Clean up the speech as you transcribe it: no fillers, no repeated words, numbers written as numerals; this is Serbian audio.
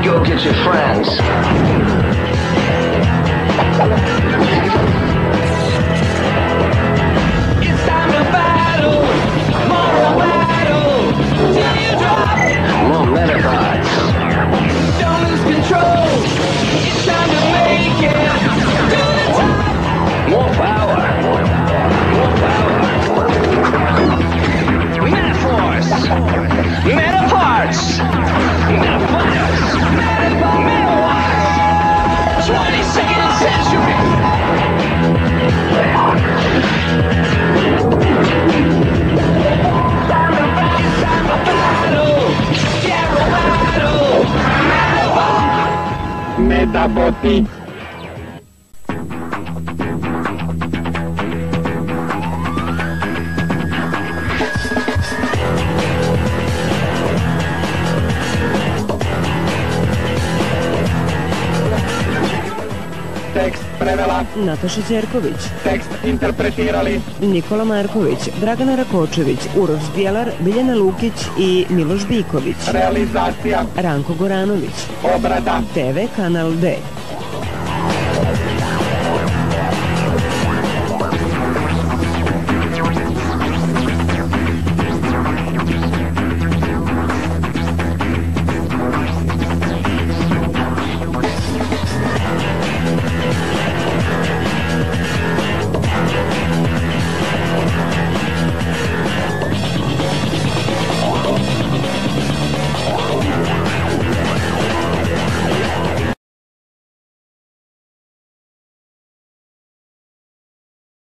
Go get your friends. It's time to battle. Moral battle. Till you drop. More metabots. Don't lose control. It's time to make it to the top. More power. More power. Metaforce. Metaparts. Metafighters. Metawatts. 22nd century. Time to battle. General battle. Metabot. Metaboti. Tekst prevela Nataša Ćerković, tekst interpretirali Nikola Marković, Dragana Rakočević, Uroš Bjelar, Biljana Lukić i Miloš Biković. realizacija Ranko Goranović, obrada TV Kanal D.